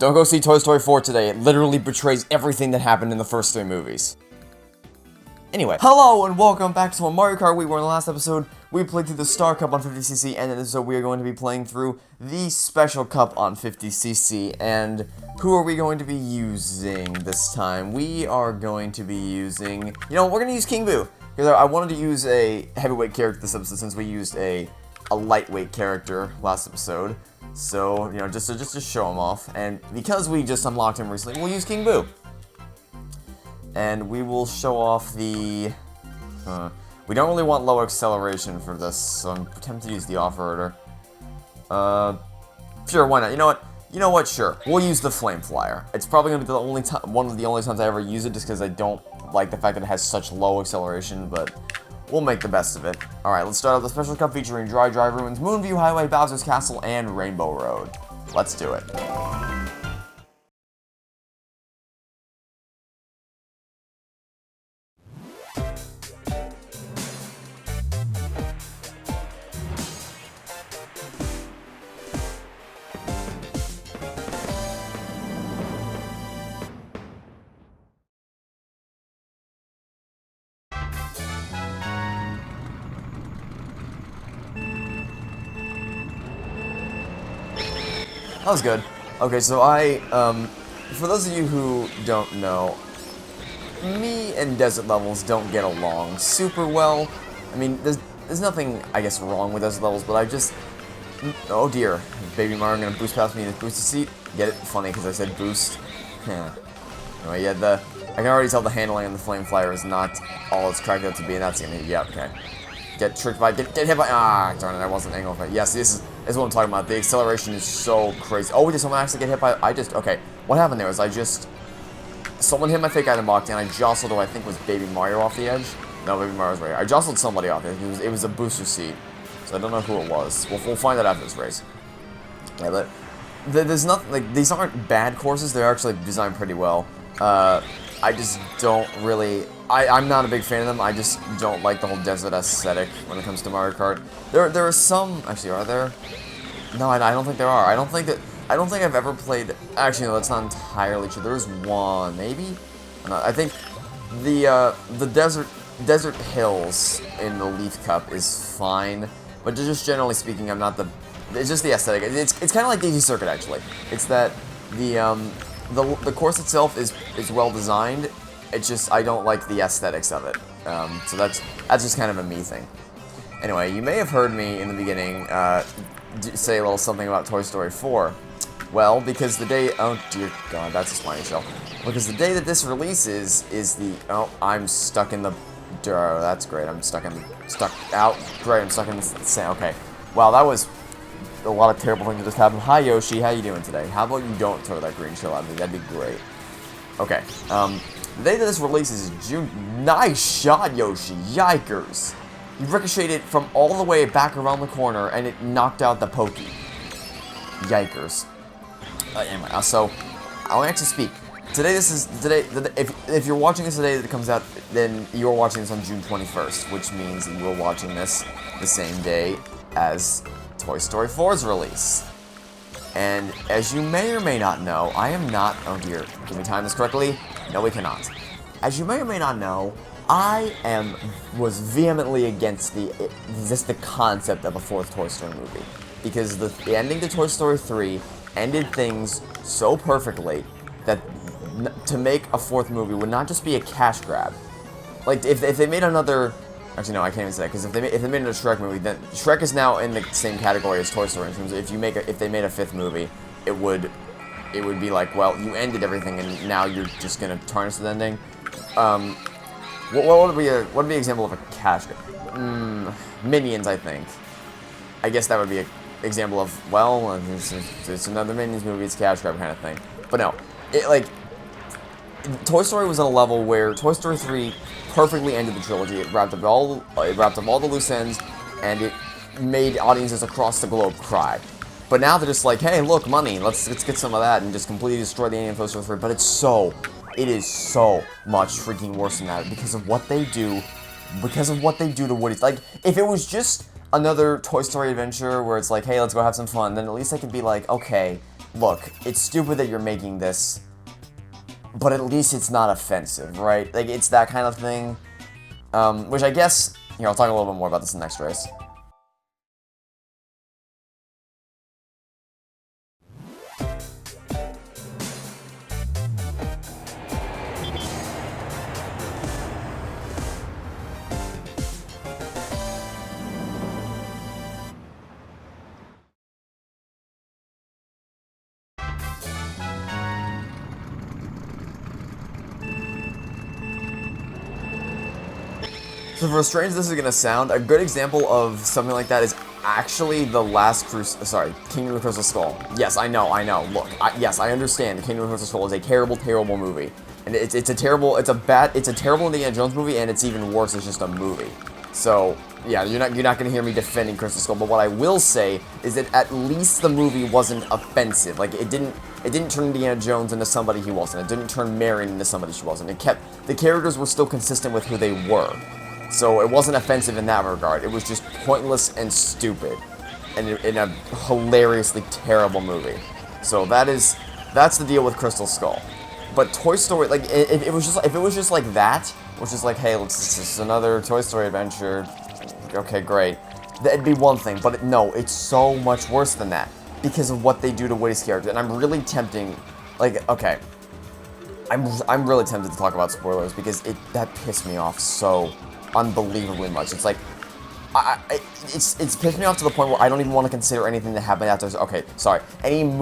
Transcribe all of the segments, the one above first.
Don't go see Toy Story 4 today. It literally betrays everything that happened in the first 3 movies. Anyway, hello and welcome back to Mario Kart Wii, where in the last episode, we played through the Star Cup on 50cc, and in this episode, we are going to be playing through the Special Cup on 50cc, and who are we going to be using this time? We are going to be using, we're going to use King Boo, because I wanted to use a heavyweight character this episode, since we used a lightweight character last episode. So, just to show him off, and because we just unlocked him recently, we'll use King Boo. And we will show off the... we don't really want low acceleration for this, so I'm tempted to use the off-roader. Sure, why not? You know what? Sure. We'll use the Flame Flyer. It's probably going to be the only one of the only times I ever use it, just because I don't like the fact that it has such low acceleration, but we'll make the best of it. Alright, let's start out the Special Cup featuring Dry Drive Ruins, Moonview Highway, Bowser's Castle, and Rainbow Road. Let's do it. That was good. Okay, so for those of you who don't know, me and desert levels don't get along super well. I mean, there's nothing, I guess, wrong with desert levels, but I just... Oh dear, Baby Mario gonna boost past me in his boosted seat. Get it? Funny, because I said boost. Yeah. Anyway, yeah, I can already tell the handling on the Flame Flyer is not all it's cracked out to be, and that's gonna... Yeah, okay. Get tricked by... Get hit by... Ah, darn it, I wasn't angling for it. Yes, this is what I'm talking about. The acceleration is so crazy. Oh, did someone actually get hit by... Okay. What happened there was someone hit my fake item box, and I jostled who I think was Baby Mario off the edge. No, Baby Mario's right here. I jostled somebody off it. It was a booster seat. So I don't know who it was. We'll find out after this race. Yeah, but there's nothing... Like, these aren't bad courses. They're actually designed pretty well. I just don't really... I'm not a big fan of them. I just don't like the whole desert aesthetic when it comes to Mario Kart. There are some... Actually, are there? No, I don't think there are. I don't think I've ever played... Actually, no, that's not entirely true. There's one, maybe? No, I think the desert hills in the Leaf Cup is fine, but just generally speaking, I'm not the... It's just the aesthetic. It's kind of like Daisy Circuit, actually. It's that the course itself is well designed. It's just, I don't like the aesthetics of it. So that's just kind of a me thing. Anyway, you may have heard me in the beginning say a little something about Toy Story 4. Well, because the day... Oh, dear God, that's a slimy shell. Because the day that this releases is the... Oh, I'm stuck in the... Oh, that's great. I'm stuck out. Great, I'm stuck in the sand. Okay. Wow, that was a lot of terrible things that just happened. Hi, Yoshi. How you doing today? How about you don't throw that green shell at me? That'd be great. Okay. The day that this releases is June... Nice shot, Yoshi! Yikers! You ricocheted from all the way back around the corner, and it knocked out the Pokey. Yikers. Anyway, so, I'll actually speak. Today, if you're watching this today that it comes out, then you're watching this on June 21st, which means that you're watching this the same day as Toy Story 4's release. And as you may or may not know, I am not... Oh dear, can we time this correctly? No, we cannot. As you may or may not know, I was vehemently against the concept of a 4th Toy Story movie. Because the ending to Toy Story 3 ended things so perfectly that to make a 4th movie would not just be a cash grab. Like, if they made another... Actually, no, I can't even say that, because if they made another Shrek movie, then Shrek is now in the same category as Toy Story in terms of if they made a 5th movie, it would be like, well, you ended everything and now you're just gonna tarnish the ending. What would be an example of a cash grab? Minions, I think. I guess that would be an example of, well, it's another Minions movie, it's a cash grab kind of thing. But no, Toy Story was on a level where Toy Story 3 perfectly ended the trilogy. It wrapped up all the loose ends, and it made audiences across the globe cry. But now they're just like, hey, look, money, let's get some of that and just completely destroy the ending of Toy Story 3. But it is so much freaking worse than that because of what they do to Woody. Like, if it was just another Toy Story adventure where it's like, hey, let's go have some fun, then at least I could be like, okay, look, it's stupid that you're making this, but at least it's not offensive, right? Like, it's that kind of thing. Which I guess, here, I'll talk a little bit more about this in the next race. So for as strange as this is gonna sound, a good example of something like that is actually the last Kingdom of the Crystal Skull. Yes, I know. Look, yes, I understand. The Kingdom of the Crystal Skull is a terrible, terrible movie, and it's a terrible Indiana Jones movie, and it's even worse. It's just a movie. So yeah, you're not gonna hear me defending Crystal Skull. But what I will say is that at least the movie wasn't offensive. Like it didn't turn Indiana Jones into somebody he wasn't. It didn't turn Marion into somebody she wasn't. The characters were still consistent with who they were. So it wasn't offensive in that regard. It was just pointless and stupid, and in a hilariously terrible movie. So that's the deal with Crystal Skull. But Toy Story, like if it was just like that, which is like, hey, it's just another Toy Story adventure. Okay, great. That'd be one thing. But no, it's so much worse than that because of what they do to Woody's character. And I'm really tempting, like, okay, I'm really tempted to talk about spoilers because that pissed me off so unbelievably much. It's like, it's pissed me off to the point where I don't even want to consider anything that happened after. Okay, sorry. I don't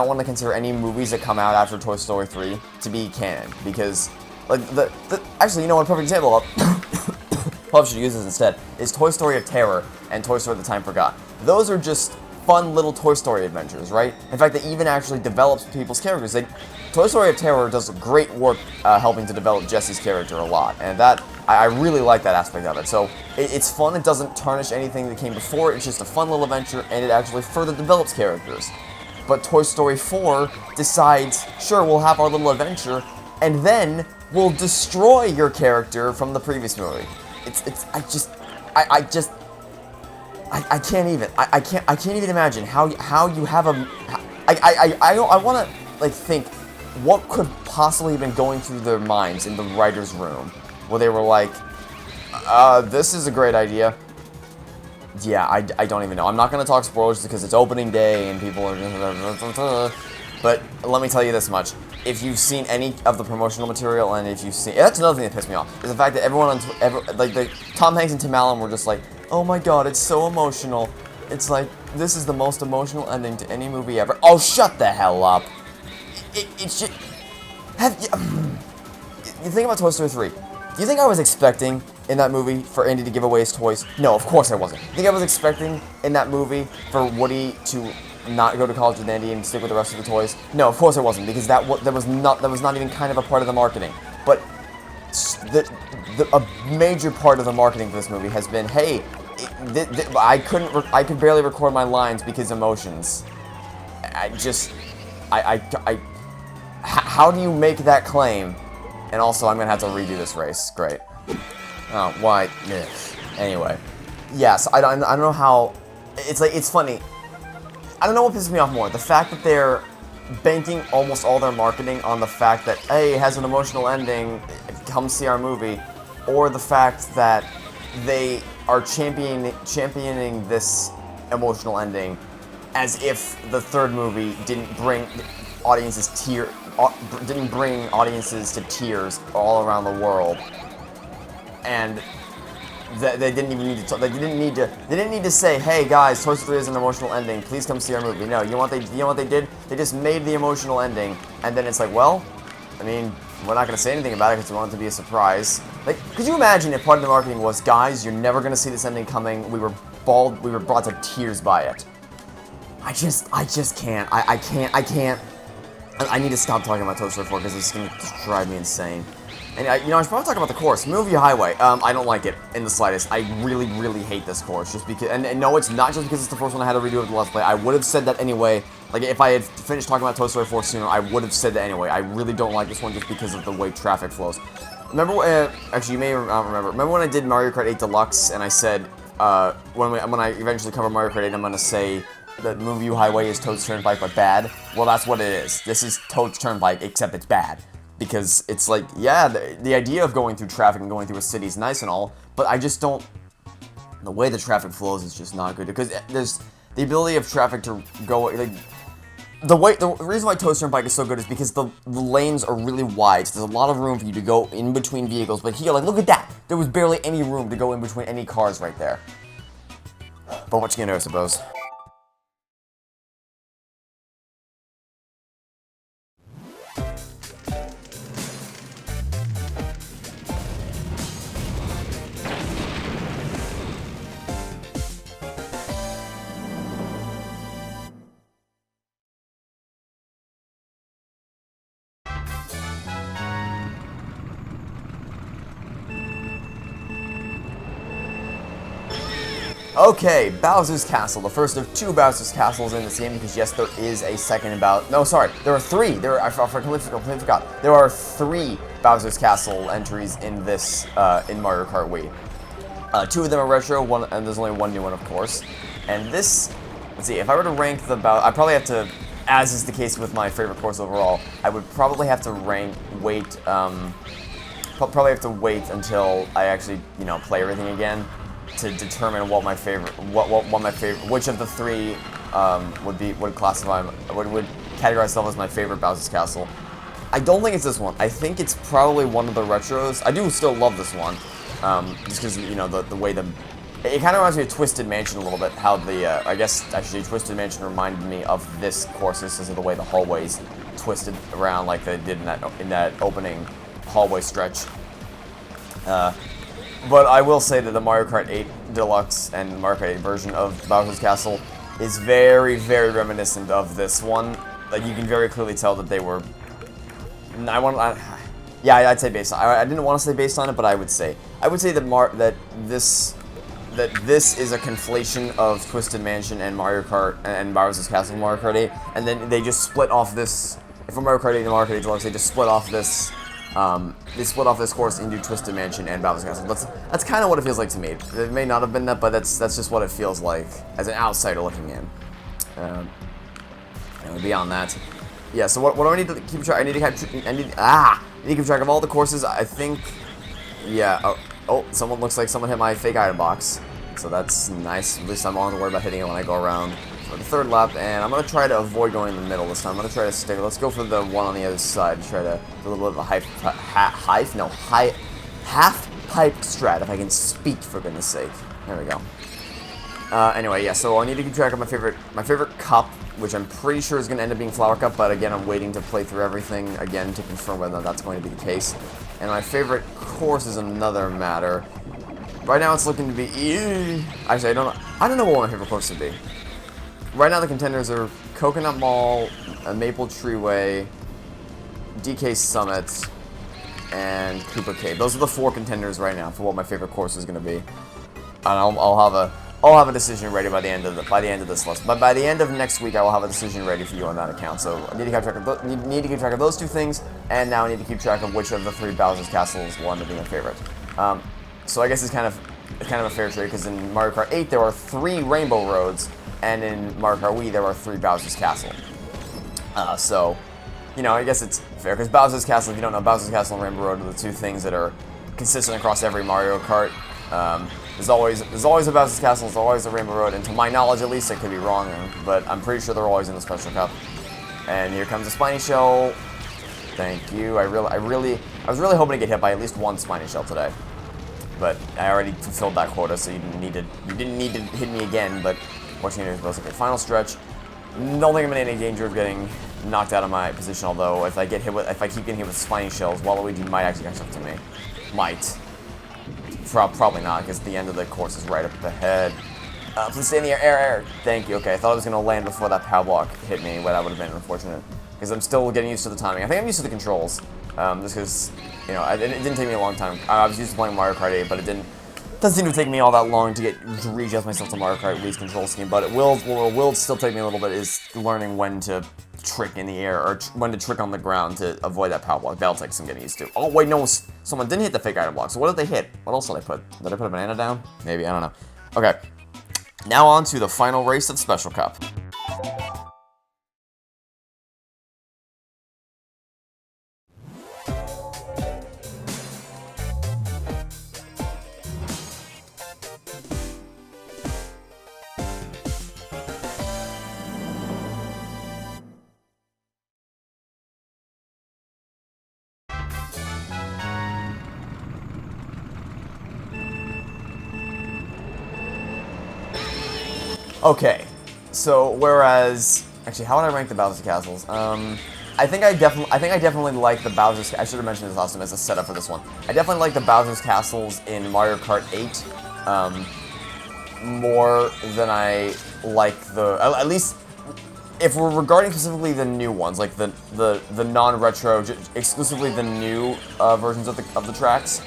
want to consider any movies that come out after Toy Story 3 to be canon because, like, actually, you know what? A perfect example of probably should use this instead is Toy Story of Terror and Toy Story: The Time Forgot. Those are just fun little Toy Story adventures, right? In fact, they even actually develops people's characters. Toy Story of Terror does great work helping to develop Jesse's character a lot, and that I really like that aspect of it. So it's fun. It doesn't tarnish anything that came before. It's just a fun little adventure, and it actually further develops characters. But Toy Story 4 decides, sure, we'll have our little adventure, and then we'll destroy your character from the previous movie. I can't even imagine how you have a. I want to like think what could possibly have been going through their minds in the writer's room where they were like, this is a great idea. Yeah, I don't even know. I'm not going to talk spoilers because it's opening day and people are. But let me tell you this much. If you've seen any of the promotional material, and if you've seen, that's another thing that pissed me off, is the fact that everyone Tom Hanks and Tim Allen were just like, oh my god, it's so emotional. It's like, this is the most emotional ending to any movie ever. Oh, shut the hell up. It should, you think about Toy Story 3. Do you think I was expecting in that movie for Andy to give away his toys? No, of course I wasn't. You think I was expecting in that movie for Woody to not go to college with Andy and stick with the rest of the toys? No, of course I wasn't, because that was not even kind of a part of the marketing. But a major part of the marketing for this movie has been, hey, I could barely record my lines because emotions. How do you make that claim? And also, I'm gonna have to redo this race. Great. Oh, why? Ugh. Anyway, yes, I don't know how. It's funny. I don't know what pisses me off more: the fact that they're banking almost all their marketing on the fact that, hey, it has an emotional ending, come see our movie, or the fact that they are championing this emotional ending as if the third movie didn't bring audiences to tears all around the world, and they didn't even need to. They didn't need to say, "Hey guys, Toy Story 3 is an emotional ending. Please come see our movie." No, you know what they did? They just made the emotional ending, and then it's like, well, I mean, we're not gonna say anything about it because we want it to be a surprise. Like, could you imagine if part of the marketing was, guys, you're never gonna see this ending coming. We were brought to tears by it. I just can't. I can't. I need to stop talking about Toy Story 4 because it's gonna drive me insane. And I should probably talk about the course, Moonview Highway. I don't like it in the slightest. I really, really hate this course, just because. And no, it's not just because it's the first one I had to redo with the Let's Play. I would have said that anyway. Like, if I had finished talking about Toy Story 4 sooner, I would have said that anyway. I really don't like this one just because of the way traffic flows. Remember, actually, you may not remember. Remember when I did Mario Kart 8 Deluxe, and I said, when I eventually cover Mario Kart 8, I'm gonna say that Moonview Highway is Toad's Turnpike but bad. Well, that's what it is. This is Toad's Turnpike, except it's bad. Because it's like, yeah, the idea of going through traffic and going through a city is nice and all, but I just don't... The way the traffic flows is just not good. Because there's the ability of traffic to go... like. The reason why Toad's Turnpike is so good is because the lanes are really wide, so there's a lot of room for you to go in between vehicles, but here, like, look at that! There was barely any room to go in between any cars right there. But what you gonna do, I suppose. Okay, Bowser's Castle, the first of 2 Bowser's Castles in this game, because yes, there is a second No, sorry, there are 3. I completely forgot. There are 3 Bowser's Castle entries in this, in Mario Kart Wii. 2 of them are retro, and there's only 1 new one, of course. And this, let's see, if I were to rank the I probably have to, as is the case with my favorite course overall, I would probably have to probably have to wait until I actually, you know, play everything again to determine what my favorite, which of the 3 would categorize itself as my favorite Bowser's Castle. I don't think it's this one. I think it's probably one of the retros. I do still love this one, just because, you know, the way it kind of reminds me of Twisted Mansion a little bit. How I guess actually Twisted Mansion reminded me of this course because of the way the hallways twisted around like they did in that opening hallway stretch. But I will say that the Mario Kart 8 Deluxe and Mario Kart 8 version of Bowser's Castle is very, very reminiscent of this one. Like, you can very clearly tell that they were... yeah, I'd say based on... I didn't want to say based on it, but I would say that this is a conflation of Twisted Mansion and Mario Kart and Bowser's Castle and Mario Kart 8, and then they just split off this... From Mario Kart 8 and Mario Kart 8 Deluxe, they just split off this... they split off this course into Twisted Mansion and Bowser's Castle. That's kind of what it feels like to me. It may not have been that, but that's just what it feels like as an outsider looking in. And beyond that, yeah. So what do I need to keep track? I need to keep track of all the courses. I think, yeah. Oh, someone looks like someone hit my fake item box, so that's nice. At least I'm not worried about hitting it when I go around. For the 3rd lap, and I'm going to try to avoid going in the middle this time. I'm going to try to stick. Let's go for the one on the other side. Try to do a little bit of a half-pipe strat, if I can speak, for goodness sake. There we go. Anyway, yeah, so I need to keep track of my favorite cup, which I'm pretty sure is going to end up being Flower Cup, but again, I'm waiting to play through everything again to confirm whether that's going to be the case. And my favorite course is another matter. Right now, it's looking to be... Actually, I don't know what my favorite course would be. Right now, the contenders are Coconut Mall, Maple Treeway, DK Summit, and Cooper Cave. Those are the 4 contenders right now for what my favorite course is going to be. And I'll have a decision ready by the end of this list. But by the end of next week, I will have a decision ready for you on that account. So I need to keep track of those 2 things, and now I need to keep track of which of the 3 Bowser's Castles will end up being my favorite. So I guess it's kind of a fair trade because in Mario Kart 8 there are 3 Rainbow Roads. And in Mario Kart Wii, there are 3 Bowser's Castle. So, you know, I guess it's fair, because Bowser's Castle, if you don't know, Bowser's Castle and Rainbow Road are the 2 things that are consistent across every Mario Kart. There's always a Bowser's Castle, there's always a Rainbow Road, and to my knowledge, at least, I could be wrong, but I'm pretty sure they're always in the Special Cup. And here comes a Spiny Shell. Thank you. I was really hoping to get hit by at least 1 Spiny Shell today. But I already fulfilled that quota, so you didn't need to hit me again, but... Watching it is okay. Final stretch. Don't think I'm in any danger of getting knocked out of my position. Although if I keep getting hit with spiny shells, Waluigi might actually catch up to me. Might. Probably not, because the end of the course is right up ahead. Please stay in the air. Thank you. Okay, I thought I was gonna land before that power block hit me, but that would have been unfortunate. Because I'm still getting used to the timing. I think I'm used to the controls. Just because, you know, it didn't take me a long time. I was used to playing Mario Kart 8, but it doesn't seem to take me all that long to readjust myself to Mario Kart Wii's control scheme, but it will still take me a little bit is learning when to trick in the air, or when to trick on the ground to avoid that power block. That'll take some getting used to. Oh, wait, no, someone didn't hit the fake item block, so what did they hit? What else did I put? Did I put a banana down? Maybe, I don't know. Okay, now on to the final race of Special Cup. Okay, so whereas actually, how would I rank the Bowser Castles? I think I definitely like the Bowser's. I should have mentioned this last time as a setup for this one. I definitely like the Bowser's Castles in Mario Kart 8 more than I like the at least. If we're regarding specifically the new ones, like the non-retro, exclusively the new versions of the tracks,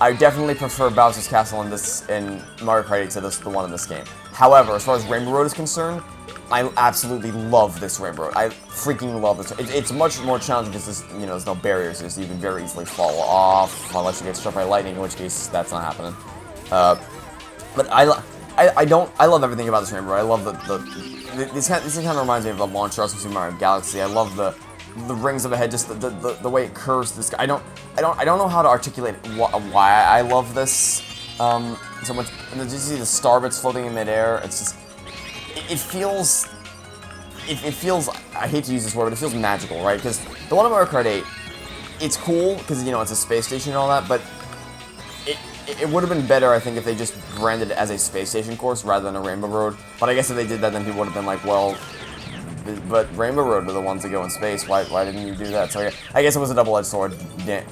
I definitely prefer Bowser's Castle in Mario Kart 8 to the one in this game. However, as far as Rainbow Road is concerned, I absolutely love this Rainbow Road. I freaking love this. It's much more challenging because there's no barriers, so you can very easily fall off unless you get struck by lightning, in which case that's not happening. But I love everything about this Rainbow Road. I love this kind of reminds me of the launcher of Super Mario Galaxy. I love the rings of the head, just the way it curves. This I don't know how to articulate why I love this so much. And then you see the star bits floating in midair. It's just it feels. It feels. I hate to use this word, but it feels magical, right? Because the one in Mario Kart 8, it's cool because it's a space station and all that, but it would have been better, I think, if they just branded it as a space station course rather than a Rainbow Road. But I guess if they did that, then people would have been like, well, but Rainbow Road are the ones that go in space. Why didn't you do that? So I guess it was a double-edged sword.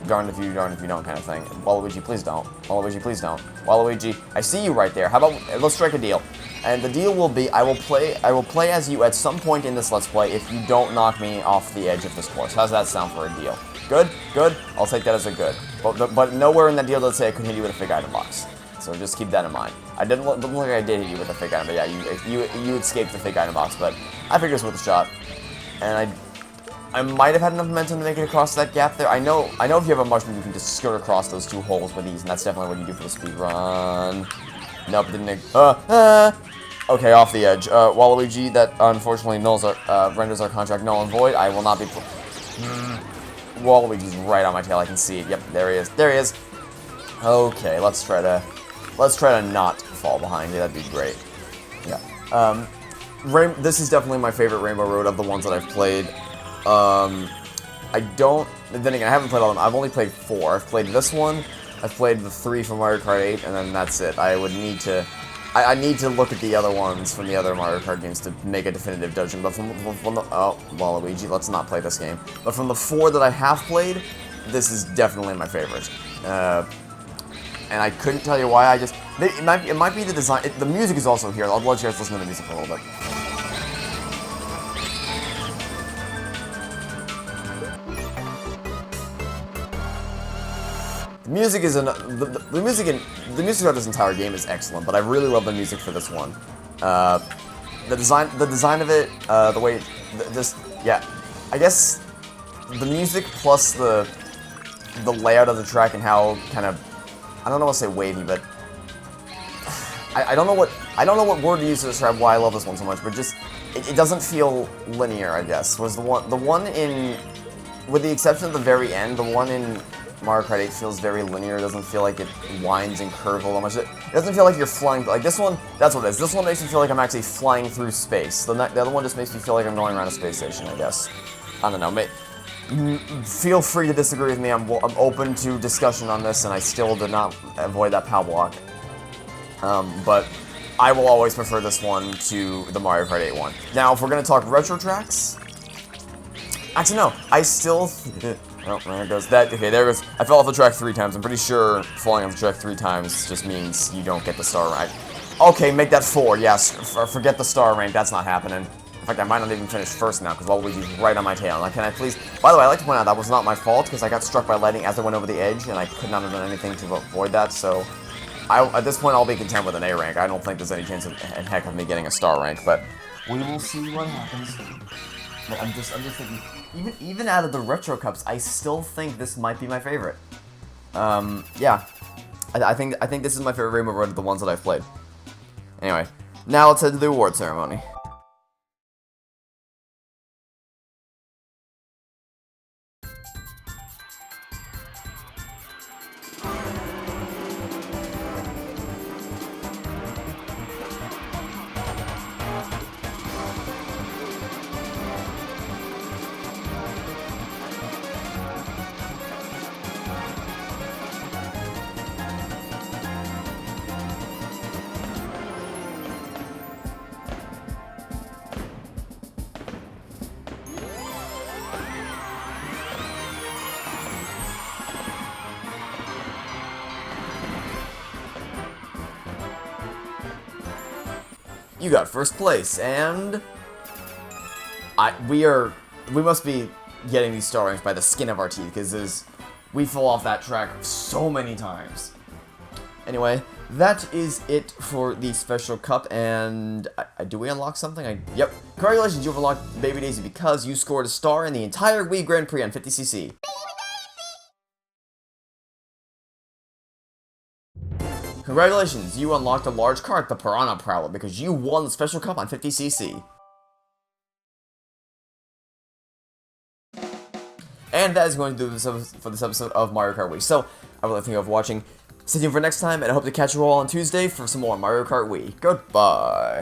Darned if you don't kind of thing. Waluigi, please don't. Waluigi, please don't. Waluigi, I see you right there. How about let's strike a deal? And the deal will be I will play as you at some point in this Let's Play if you don't knock me off the edge of this course. How's that sound for a deal? Good? Good? I'll take that as a good. But nowhere in that deal does it say I could hit you with a fake item box. So just keep that in mind. I didn't look like I did hit you with a fake item, but yeah, you escaped the fake item box, but I figured it was worth a shot. And I might have had enough momentum to make it across that gap there. I know if you have a mushroom, you can just skirt across those two holes with ease, and that's definitely what you do for the speed run. Nope, didn't. Okay, off the edge. Waluigi, that unfortunately renders our contract null and void. I will not be. Waluigi's right on my tail. I can see it. Yep, there he is. There he is. Okay, let's try to not fall behind you. That'd be great. Yeah. This is definitely my favorite Rainbow Road of the ones that I've played. Then again, I haven't played all of them. I've only played 4. I've played this one. I've played the 3 from Mario Kart 8, and then that's it. I need to look at the other ones from the other Mario Kart games to make a definitive judgment. But from the Waluigi, let's not play this game. But from the 4 that I have played, this is definitely my favorite. And I couldn't tell you why. It might be the design. The music is also here. I'll let you guys listen to the music for a little bit. The music is the music of this entire game is excellent, but I really love the music for this one. The design of it, the way, I guess the music plus the layout of the track and how kind of, I don't know what to say wavy, but I don't know what word to use to describe why I love this one so much, but just it doesn't feel linear, I guess. Was the one in, with the exception of the very end, the one in Mario Kart 8 feels very linear. It doesn't feel like it winds and curves all that much. It doesn't feel like you're flying. Like this one, that's what it is. This one makes me feel like I'm actually flying through space. The other one just makes me feel like I'm going around a space station, I guess. I don't know. Feel free to disagree with me. I'm open to discussion on this, and I still did not avoid that POW block. But I will always prefer this one to the Mario Kart 8 one. Now, if we're going to talk retro tracks... Actually, no. I still... Oh, there goes that. Okay, there goes. I fell off the track 3 times. I'm pretty sure falling off the track 3 times just means you don't get the star rank. Okay, make that 4. Yes, forget the star rank. That's not happening. In fact, I might not even finish first now because Waluigi's right on my tail. Now, can I please? By the way, I'd like to point out that was not my fault because I got struck by lightning as I went over the edge, and I could not have done anything to avoid that. So, at this point, I'll be content with an A rank. I don't think there's any chance in heck of me getting a star rank, but we will see what happens. But I'm just thinking. Even out of the retro cups, I still think this might be my favorite. Yeah, I think this is my favorite Rainbow Road of the ones that I've played. Anyway, now let's head to the award ceremony. You got first place, and we must be getting these star ranks by the skin of our teeth, because we fall off that track so many times. Anyway, that is it for the special cup, and do we unlock something? Yep. Congratulations, you've unlocked Baby Daisy because you scored a star in the entire Wii Grand Prix on 50cc. Congratulations, you unlocked a large cart, the Piranha Prowler, because you won the special cup on 50cc. And that is going to do this for this episode of Mario Kart Wii. So, I would like to thank you for watching. Stay tuned for next time, and I hope to catch you all on Tuesday for some more Mario Kart Wii. Goodbye.